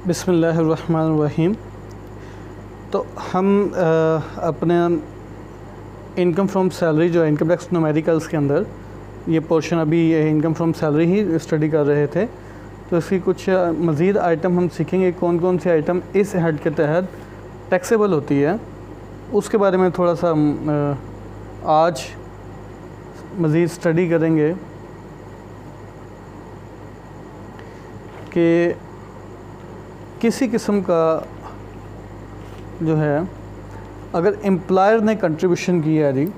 बिस्मिल्लाहिर्रहमानिर्रहीम। तो हम अपने इनकम फ्रॉम सैलरी जो है इनकम टैक्स न्यूमेरिकल्स के अंदर ये पोर्शन अभी income from salary he study कर रहे थे। तो इसकी कुछ मज़ीद आइटम हम सीखेंगे, कौन कौन सी आइटम इस हेड के तहत टैक्सेबल होती है, उसके बारे में थोड़ा सा आज मज़ीद स्टडी करेंगे कि किसी किस्म का जो है अगर एम्प्लॉयर ने कंट्रीब्यूशन किया है जी,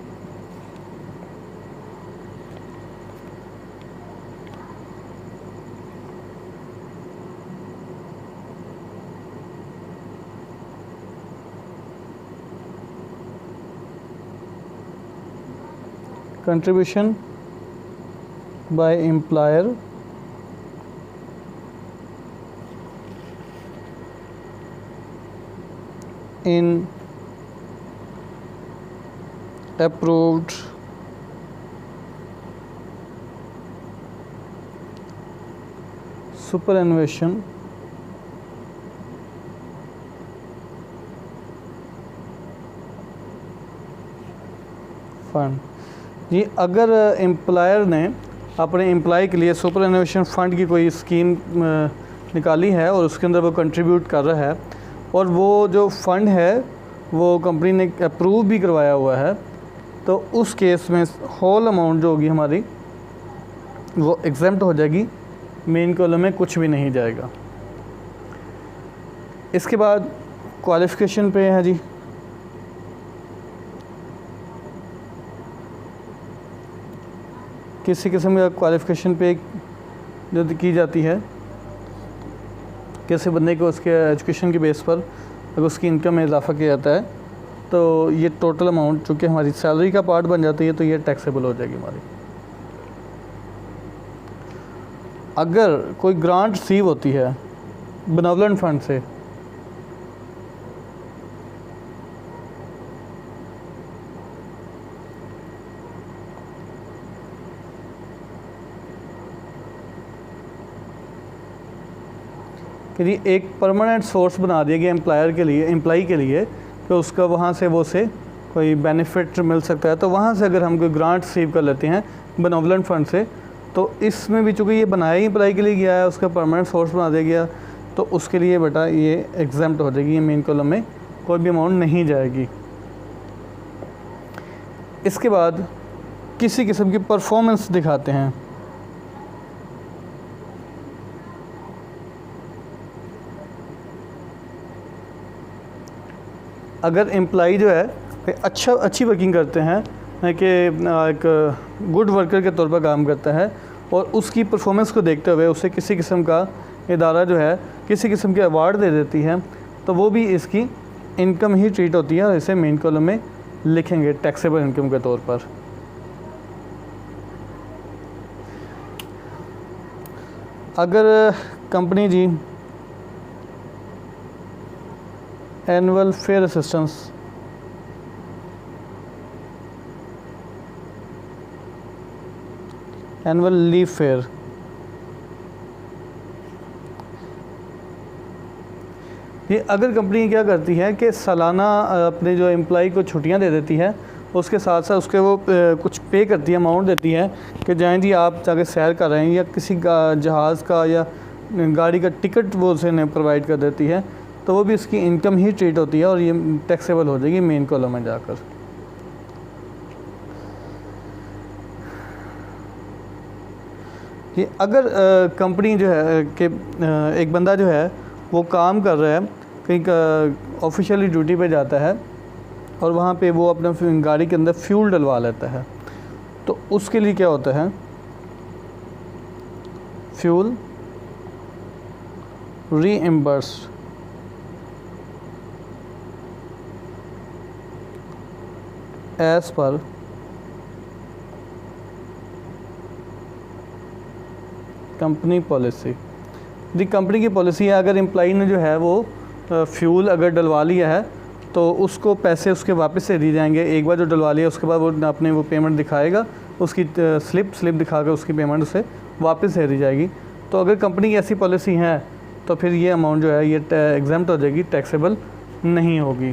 contribution by employer in approved superannuation fund. जी, अगर एम्प्लॉयर ने अपने एम्प्लॉय के लिए सुपरएनुएशन फ़ंड की कोई स्कीम निकाली है और उसके अंदर वो कंट्रीब्यूट कर रहा है और वो जो फ़ंड है वो कंपनी ने अप्रूव भी करवाया हुआ है, तो उस केस में होल अमाउंट जो होगी हमारी वो एग्जेम्प्ट हो जाएगी, मेन कॉलम में कुछ भी नहीं जाएगा। इसके बाद क्वालिफ़िकेशन पे है जी, किसी किस्म का क्वालिफ़िकेशन पे जो की जाती है, किसी बंदे को उसके एजुकेशन के बेस पर अगर उसकी इनकम में इजाफा किया जाता है तो ये टोटल अमाउंट चूँकि हमारी सैलरी का पार्ट बन जाती है तो ये टैक्सेबल हो जाएगी हमारी। अगर कोई ग्रांट रिसीव होती है बेनेवोलेंट फंड से, कि एक परमानेंट सोर्स बना दिया गया एम्प्लॉय के लिए कि उसका वहाँ से वो से कोई बेनिफिट मिल सकता है, तो वहाँ से अगर हम कोई ग्रांट रिसीव कर लेते हैं बेनेवोलेंट फंड से, तो इसमें भी चूँकि ये बनाया ही एम्प्लॉय के लिए गया है, उसका परमानेंट सोर्स बना दिया गया, तो उसके लिए बेटा ये एग्जेम्प्ट हो जाएगी, ये मेन कॉलम में कोई भी अमाउंट नहीं जाएगी। इसके बाद किसी किस्म की परफॉर्मेंस दिखाते हैं, अगर एम्प्लॉई जो है अच्छी वर्किंग करते हैं कि एक गुड वर्कर के तौर पर काम करता है और उसकी परफॉर्मेंस को देखते हुए उसे किसी किस्म का इदारा जो है किसी किस्म के अवार्ड दे देती है, तो वो भी इसकी इनकम ही ट्रीट होती है और इसे मेन कॉलम में लिखेंगे टैक्सेबल इनकम के तौर पर। अगर कंपनी जी annual fare assistance annual leave fare ये अगर कंपनी क्या करती है कि सालाना अपने जो एम्प्लॉय को छुट्टियां दे देती है, उसके साथ साथ उसके वो कुछ पे करती है, अमाउंट देती है कि जाएं जी आप जाके सैर कर रहे हैं, या किसी जहाज़ का या गाड़ी का टिकट वो उसे प्रोवाइड कर देती है, तो वो भी इसकी इनकम ही ट्रीट होती है और ये टैक्सेबल हो जाएगी मेन कॉलम में जाकर। ये अगर कंपनी जो है कि एक बंदा जो है वो काम कर रहा है, कहीं ऑफिशियली ड्यूटी पे जाता है और वहाँ पे वो अपना गाड़ी के अंदर फ्यूल डलवा लेता है, तो उसके लिए क्या होता है, fuel reimbursed as per company policy. The company की पॉलिसी है, अगर एम्प्लॉई ने जो है वो फ्यूल अगर डलवा लिया है तो उसको पैसे उसके वापस से दिए जाएंगे। एक बार जो डलवा लिया उसके बाद वो अपने वो पेमेंट दिखाएगा, उसकी स्लिप दिखा कर उसकी पेमेंट उसे वापस दे दी जाएगी। तो अगर कंपनी की ऐसी पॉलिसी है तो फिर ये अमाउंट जो है ये एग्जाम्प्ट हो जाएगी, टैक्सेबल नहीं होगी।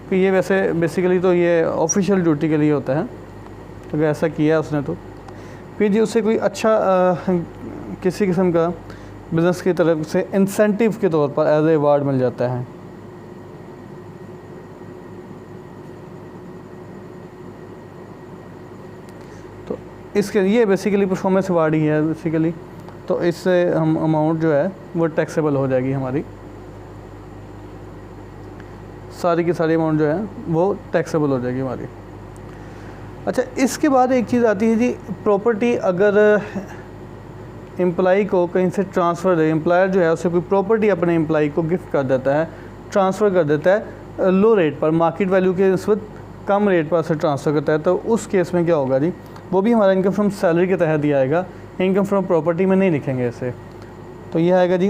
तो ये वैसे बेसिकली तो ये ऑफिशियल ड्यूटी के लिए होता है, तो अगर ऐसा किया उसने तो फिर जी उससे कोई अच्छा किसी किस्म का बिज़नेस की तरफ से इंसेंटिव के तौर पर एज ए अवार्ड मिल जाता है। तो इसके ये बेसिकली परफॉर्मेंस अवार्ड ही है बेसिकली। तो इससे हम अमाउंट जो है वो टैक्सेबल हो जाएगी हमारी, सारी की सारी अमाउंट जो है वो टैक्सेबल हो जाएगी हमारी। अच्छा, इसके बाद एक चीज़ आती है जी, प्रॉपर्टी अगर एम्प्लॉई को कहीं से ट्रांसफ़र दे, एम्प्लॉयर जो है उसे कोई प्रॉपर्टी अपने एम्प्लॉई को गिफ्ट कर देता है, ट्रांसफ़र कर देता है लो रेट पर, मार्केट वैल्यू के निस्बत कम रेट पर से ट्रांसफ़र करता है, तो उस केस में क्या होगा जी, वो भी हमारा इनकम फ्रॉम सैलरी के तहत दिया आएगा, इनकम फ्रॉम प्रॉपर्टी में नहीं लिखेंगे इसे। तो ये आएगा जी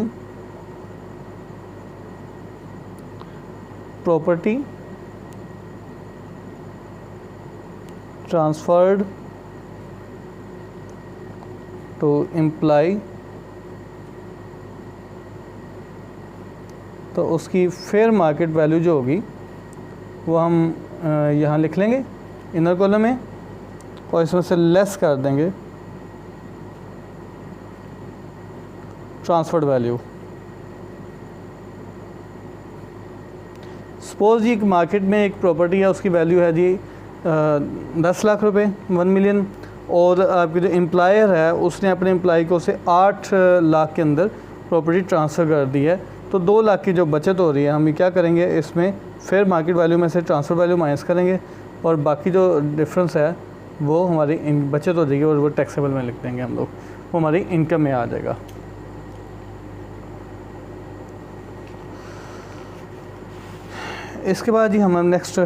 प्रॉपर्टी ट्रांसफर्ड टू एम्प्लॉय, तो उसकी फेयर मार्केट वैल्यू जो होगी वो हम यहाँ लिख लेंगे इनर कॉलम में, और इसमें से लेस कर देंगे ट्रांसफर्ड वैल्यू। सपोज जी एक मार्केट में एक प्रॉपर्टी है, उसकी वैल्यू है जी 10 लाख रुपए, 1 मिलियन, और आपके जो एम्प्लॉयर है उसने अपने एम्प्लॉय को से 8 लाख के अंदर प्रॉपर्टी ट्रांसफ़र कर दी है, तो 2 लाख की जो बचत हो रही है हम ये क्या करेंगे, इसमें फेयर मार्केट वैल्यू में से ट्रांसफ़र वैल्यू माइनस करेंगे, और बाकी जो डिफरेंस है वो हमारी बचत हो जाएगी, और वो टैक्सेबल में लिख देंगे हम लोग, वो हमारी इनकम में आ जाएगा। इसके बाद ही हम नेक्स्ट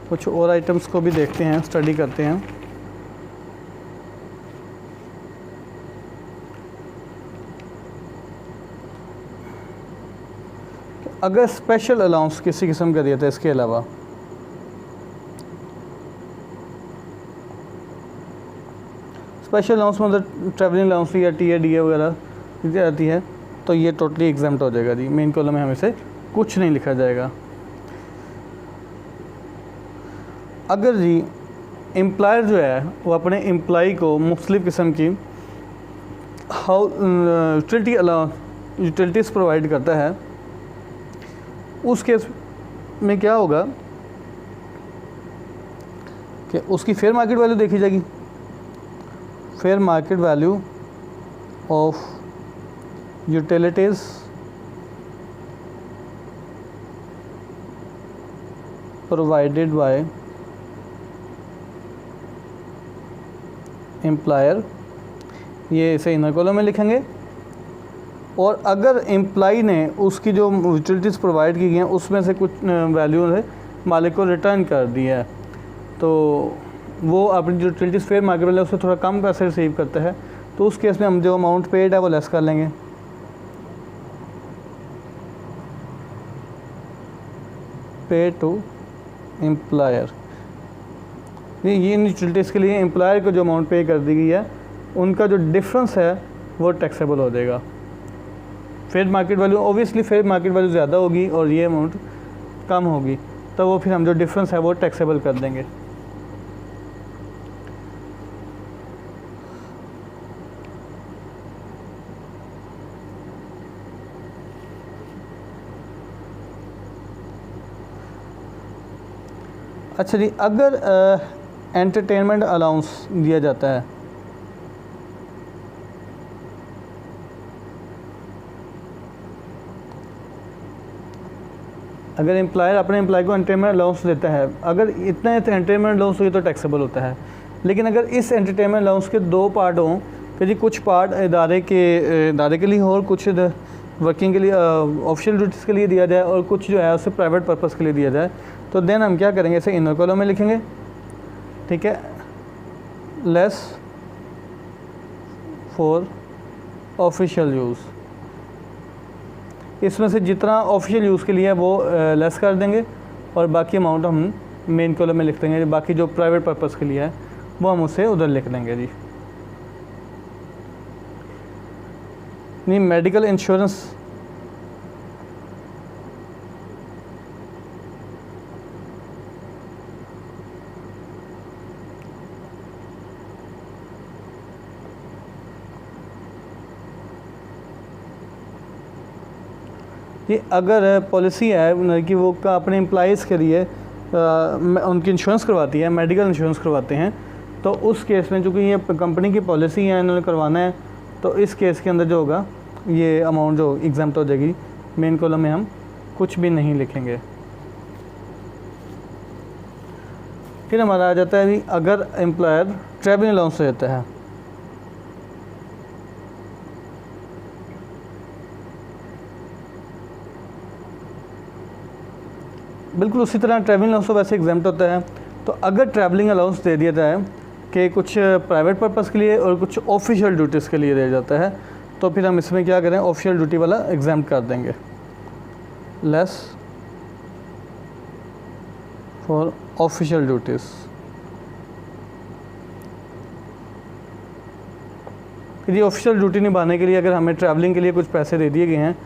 कुछ और आइटम्स को भी देखते हैं, स्टडी करते हैं। अगर स्पेशल अलाउंस किसी किस्म का दिया था, इसके अलावा स्पेशल अलाउंस मतलब ट्रैवलिंग अलाउंस या TADA वगैरह आती है, तो ये टोटली एग्जाम्प्ट हो जाएगा जी, मेन कॉलम में हमें से कुछ नहीं लिखा जाएगा। अगर जी एम्प्लॉयर जो है वो अपने एम्प्लॉई को मुख्तलिफ़ किस्म की यूटिलिटीज़ प्रोवाइड करता है, उस केस में क्या होगा कि उसकी फेयर मार्केट वैल्यू देखी जाएगी, fair market value of utilities provided by employer, ये इसे इनर कॉलम में लिखेंगे। और अगर एम्प्लॉई ने उसकी जो यूटिलिटीज़ प्रोवाइड की गई हैं उसमें से कुछ वैल्यू है मालिक को रिटर्न कर दी है, तो वो अपनी जो यूटिलिटीज़ फेयर मार्केट वैल्यू उससे थोड़ा कम पैसे रिसीव करता है, तो उस केस में हम जो अमाउंट पेड है वो लेस कर लेंगे। पे टू एम्प्लॉयर, ये इन यूटिलिटीज़ के लिए एम्प्लॉयर को जो अमाउंट पे कर दी गई है उनका जो डिफरेंस है वो टैक्सेबल हो जाएगा। Fair market value obviously fair market value ज़्यादा होगी और ये अमाउंट कम होगी, तो वो फिर हम जो डिफरेंस है वो टैक्सेबल कर देंगे। अच्छा जी, अगर एंटरटेनमेंट अलाउंस दिया जाता है, अगर एम्प्लॉयर अपने एम्प्लॉय को एंटरटेनमेंट अलाउंस देता है, अगर इतना एंटरटेनमेंट अलाउंस हुई तो टैक्सेबल होता है। लेकिन अगर इस एंटरटेनमेंट अलाउंस के 2 पार्ट हों कि जी कुछ पार्ट इदारे के लिए हो और कुछ वर्किंग के लिए ऑफिशियल ड्यूटीज़ के लिए दिया जाए और कुछ जो है उसे प्राइवेट पर्पज़ के लिए दिया जाए, तो देन हम क्या करेंगे, इसे इनर कॉलम में लिखेंगे, ठीक है, लेस फॉर ऑफिशियल यूज़। इसमें से जितना ऑफिशियल यूज़ के लिए है वो लेस कर देंगे और बाकी अमाउंट हम मेन कॉलम में लिख देंगे। बाकी जो प्राइवेट पर्पज़ के लिए है वो हम उसे उधर लिख देंगे जी। नहीं, मेडिकल इंश्योरेंस ये अगर पॉलिसी है कि वो का अपने एम्प्लॉइज़ के लिए उनकी इंश्योरेंस करवाती है, मेडिकल इंश्योरेंस करवाते हैं, तो उस केस में चूँकि ये कंपनी की पॉलिसी है, इन्होंने करवाना है, तो इस केस के अंदर जो होगा ये अमाउंट जो एग्जाम्प्ट हो जाएगी। मेन कॉलम में हम कुछ भी नहीं लिखेंगे। फिर हमारा आ जाता है भी अगर एम्प्लॉयर ट्रैवलिंग अलाउंस देता है, बिल्कुल उसी तरह ट्रैवलिंग अलाउंस तो वैसे एग्जाम्प्ट होता है। तो अगर ट्रैवलिंग अलाउंस दे दिया जाए कि कुछ प्राइवेट पर्पज़ के लिए और कुछ ऑफिशियल ड्यूटीज़ के लिए दिया जाता है, तो फिर हम इसमें क्या करें, ऑफिशियल ड्यूटी वाला एग्जाम्प्ट कर देंगे, लेस फॉर ऑफिशियल ड्यूटीज़। फिर ये ऑफिशियल ड्यूटी निभाने के लिए अगर हमें ट्रैवलिंग के लिए कुछ पैसे दे दिए गए हैं,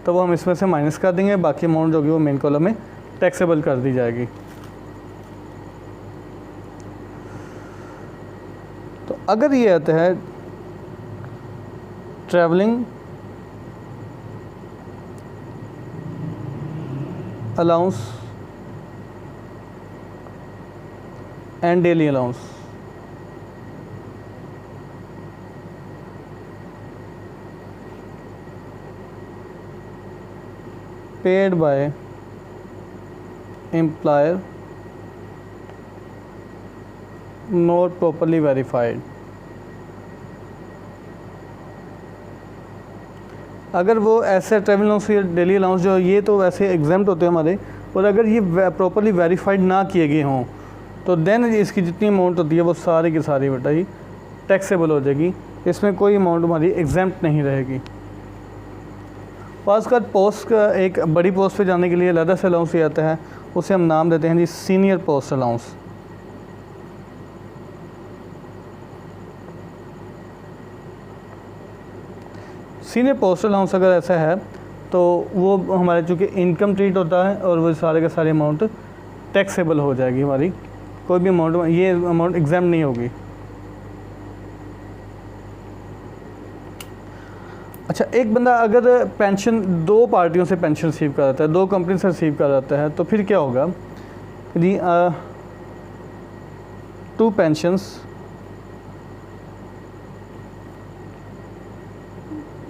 तो वो हम इसमें से माइनस कर देंगे, बाकी अमाउंट जो होगी वो मेन कॉलम में टैक्सेबल कर दी जाएगी। तो अगर ये आता है travelling allowance and daily allowance, paid by employer not properly verified. अगर वो ऐसे ट्रैवल अलाउंस या डेली अलाउंस जो ये तो वैसे एग्जाम्प्ट होते हैं हमारे, और अगर ये प्रॉपरली वेरीफाइड ना किए गए हों, तो देन इसकी जितनी अमाउंट होती है वो सारी की सारी बेटा ही टैक्सेबल हो जाएगी। इसमें कोई अमाउंट हमारी एग्जाम्प्ट नहीं रहेगी। पास का पोस्ट का एक बड़ी पोस्ट पे जाने के लिए अलग से अलाउंस आता है, उसे हम नाम देते हैं जी senior post allowance. Senior post allowance अगर ऐसा है तो वो हमारे चूँकि इनकम ट्रीट होता है और वो सारे के सारे अमाउंट टैक्सेबल हो जाएगी हमारी, कोई भी अमाउंट ये अमाउंट एग्जाम नहीं होगी। अच्छा, एक बंदा अगर पेंशन दो पार्टियों से पेंशन रिसीव कर रहा है, दो कंपनी से रिसीव कर रहा है, तो फिर क्या होगा यदि टू पेंशंस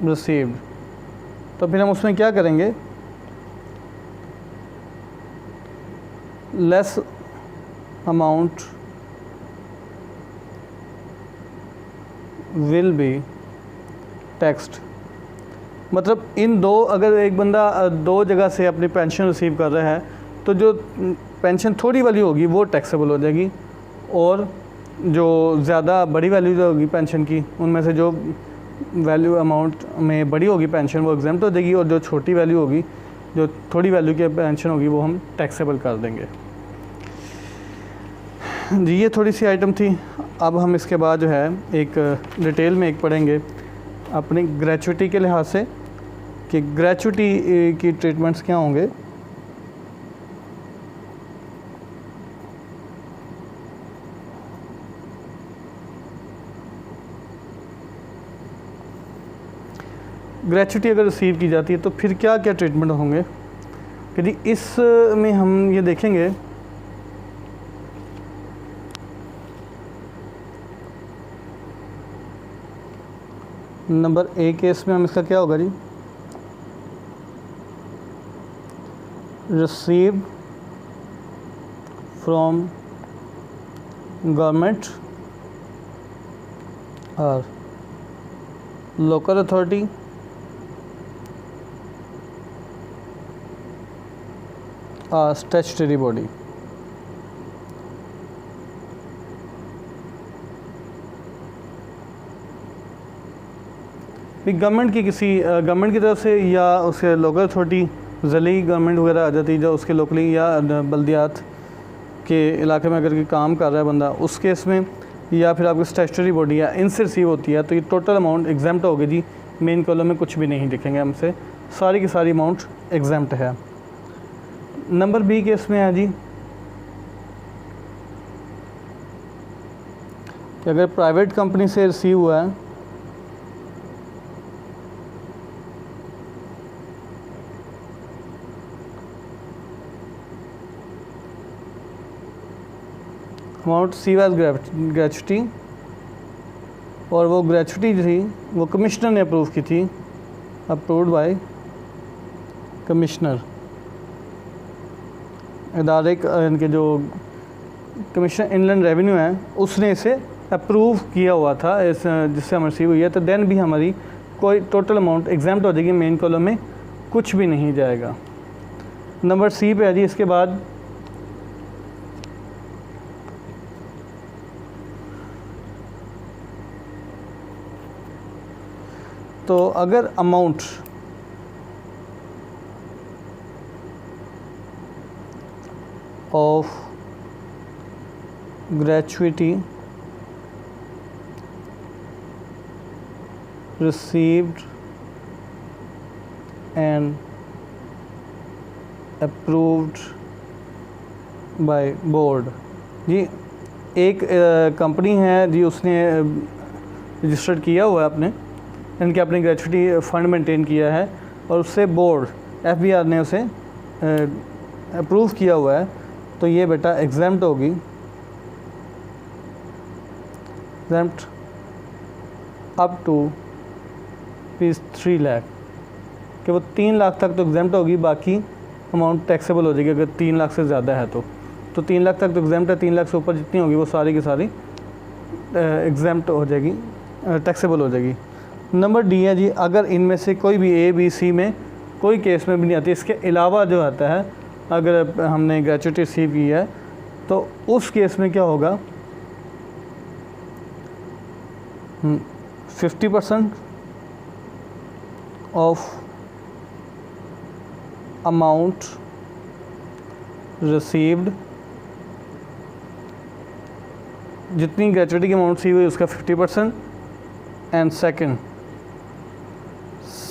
रिसीव्ड, तो फिर हम उसमें क्या करेंगे, less amount will be taxed. मतलब इन दो, अगर एक बंदा दो जगह से अपनी पेंशन रिसीव कर रहा है, तो जो पेंशन थोड़ी वाली होगी वो टैक्सेबल हो जाएगी, और जो ज़्यादा बड़ी वैल्यू जो होगी पेंशन की, उनमें से जो वैल्यू अमाउंट में बड़ी होगी पेंशन वो एग्जाम्प्ट हो जाएगी, और जो छोटी वैल्यू होगी, जो थोड़ी वैल्यू की पेंशन होगी, वो हम टैक्सेबल कर देंगे। जी ये थोड़ी सी आइटम थी। अब हम इसके बाद जो है एक डिटेल में एक पढ़ेंगे अपनी ग्रेचुइटी के लिहाज से कि ग्रेचुइटी की ट्रीटमेंट्स क्या होंगे। ग्रेचुइटी अगर रिसीव की जाती है तो फिर क्या क्या ट्रीटमेंट होंगे। यदि इसमें हम ये देखेंगे नंबर ए केस में हम इसका क्या होगा जी, रिसीव फ्रॉम गवर्नमेंट और local authority statutory body. Government की किसी गवर्नमेंट की तरफ से या उसके लोकल अथॉरिटी ज़िली गवर्नमेंट वगैरह आ जाती है जो उसके लोकली या बल्दियात के इलाके में अगर काम कर रहा है बंदा, उस केस में, या फिर आपकी स्टैट्यूटरी बॉडी या इनसे रिसीव होती है, तो ये टोटल अमाउंट एग्जाम्प्ट होगी जी। मेन कॉलम में कुछ भी नहीं दिखेंगे हमसे, सारी की सारी अमाउंट एग्जाम्प्ट है। नंबर बी केस में है जी कि अगर प्राइवेट कंपनी से रिसीव हुआ है अमाउंट सी एज ग्रेचुटी, और वो ग्रेचुटी जो थी वो कमिश्नर ने अप्रूव की थी, अप्रूव्ड बाय कमिश्नर। इदारे इनके जो कमिश्नर इनलैंड रेवेन्यू है उसने इसे अप्रूव किया हुआ था, इस जिससे हमें रिसीव हुई है, तो देन भी हमारी कोई टोटल अमाउंट एग्जाम्प्ट हो जाएगी, मेन कॉलम में कुछ भी नहीं जाएगा। नंबर सी पे है जी। इसके बाद तो अगर amount of gratuity received and approved by board जी, एक कंपनी है जी, उसने रजिस्टर्ड किया हुआ है अपने इनके अपनी ग्रेचुइटी फ़ंड मेंटेन किया है, और उससे बोर्ड FBR ने उसे अप्रूव किया हुआ है, तो ये बेटा एग्जाम्प्ट होगी, एग्जाम्प्ट अप टू 3 लाख, कि वो 3 लाख तक तो एग्जाम्प्ट होगी, बाकी अमाउंट टैक्सेबल हो जाएगी अगर 3 लाख से ज़्यादा है तो 3 लाख तक तो एग्जाम्प्ट है, 3 लाख से ऊपर जितनी होगी वो सारी की सारी एग्जाम्प्ट हो जाएगी, टैक्सेबल हो जाएगी। नंबर डी है जी, अगर इनमें से कोई भी A, B, C में कोई केस में भी नहीं आती, इसके अलावा जो आता है अगर हमने ग्रेचुइटी रिसीव की है तो उस केस में क्या होगा, 50% ऑफ अमाउंट रिसीव्ड, जितनी ग्रेचुइटी की अमाउंट रिसीव हुई उसका 50%, and second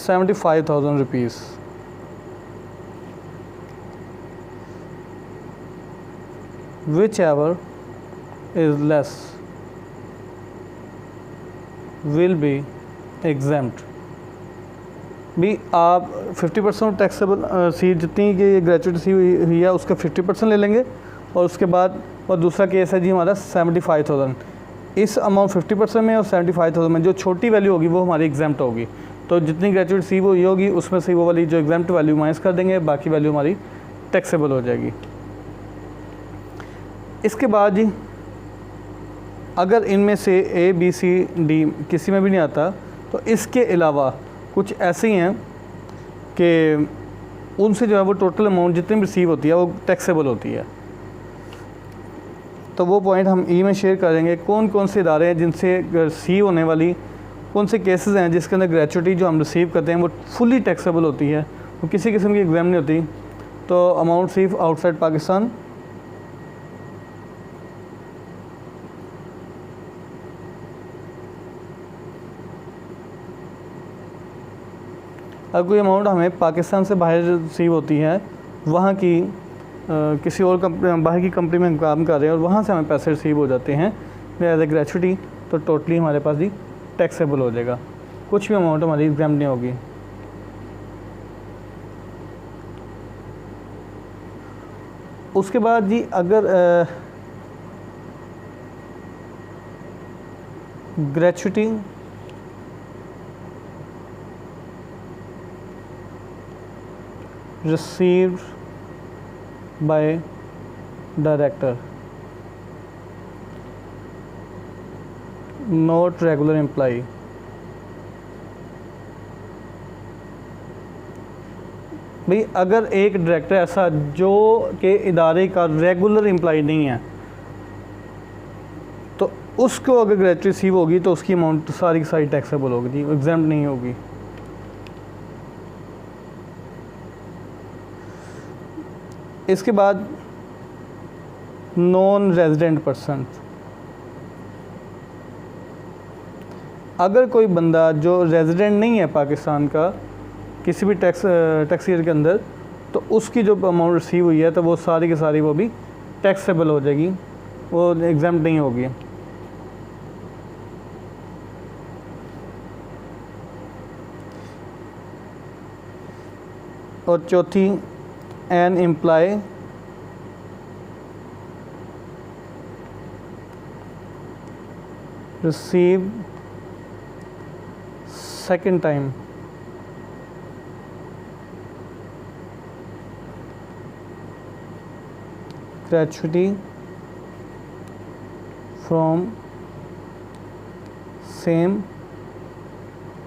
75,000 rupees. Which ever is less will be exempt. भी आप 50% टैक्सेबल सी जितनी की ग्रेचुइटी सी हुई है उसका 50% ले लेंगे, और उसके बाद और दूसरा केस है जी हमारा 75,000। इस अमाउंट 50% में और 75,000 में जो छोटी वैल्यू होगी वो हमारी एग्जाम्प्ट होगी, तो जितनी ग्रेचुइटी सी हुई होगी उसमें से वो वाली जो एग्जाम्प्ट वैल्यू माइनस कर देंगे, बाकी वैल्यू हमारी टैक्सेबल हो जाएगी। इसके बाद जी अगर इनमें से A, B, C, D किसी में भी नहीं आता, तो इसके अलावा कुछ ऐसे ही हैं कि उनसे जो है वो टोटल अमाउंट जितनी भी रिसीव होती है वो टैक्सेबल होती है। तो वो पॉइंट हम ई में शेयर करेंगे, कौन कौन से इदारे हैं जिनसे रिसीव होने वाली, कौन से केसेस हैं जिसके अंदर ग्रेचुइटी जो हम रिसीव करते हैं वो फुली टैक्सेबल होती है, वो किसी किस्म की एग्जाम नहीं होती। तो अमाउंट सिर्फ आउटसाइड पाकिस्तान, अगर कोई अमाउंट हमें पाकिस्तान से बाहर रिसीव होती है, वहाँ की किसी और कंपनी, बाहर की कंपनी में हम काम कर रहे हैं और वहाँ से हमें पैसे रिसीव हो जाते हैं एज ए ग्रेचुइटी, तो टोटली हमारे पास ही टैक्सेबल हो जाएगा, कुछ भी अमाउंट हमारी एग्जाम नहीं होगी। उसके बाद जी अगर gratuity received by director, not regular employee, भाई अगर एक डायरेक्टर ऐसा जो के इदारे का रेगुलर एम्प्लॉय नहीं है, तो उसको अगर ग्रेचुइटी रिसीव होगी तो उसकी अमाउंट सारी की सारी टैक्सेबल होगी जी, एग्जाम्प्ट नहीं होगी। इसके बाद नॉन रेजिडेंट पर्सन, अगर कोई बंदा जो रेजिडेंट नहीं है पाकिस्तान का किसी भी टैक्स ईयर के अंदर, तो उसकी जो अमाउंट रिसीव हुई है तो वो सारी की सारी वो भी टैक्सेबल हो जाएगी, वो एग्जाम्प्ट नहीं होगी। और चौथी an employ receive second time gratuity from same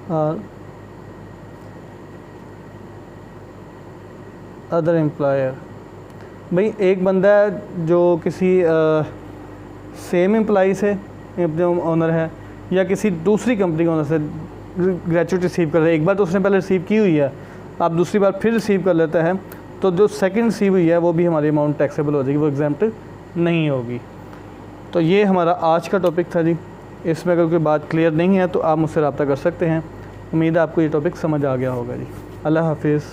or other employer. भाई एक बंदा है जो किसी सेम एम्प्लॉई से जो ओनर है या किसी दूसरी कंपनी के ओनर से ग्रेचुइटी रिसीव कर रहा है। एक बार तो उसने पहले रिसीव की हुई है, आप दूसरी बार फिर रिसीव कर लेता है, तो जो सेकंड रिसीव हुई है वो भी हमारी अमाउंट टैक्सेबल हो जाएगी, वो एग्जाम्प्ट नहीं होगी। तो ये हमारा आज का टॉपिक था जी। इसमें अगर कोई बात क्लियर नहीं है तो आप मुझसे रब्ता कर सकते हैं। उम्मीद है आपको ये टॉपिक समझ आ गया होगा जी। अल्लाह हाफिज़।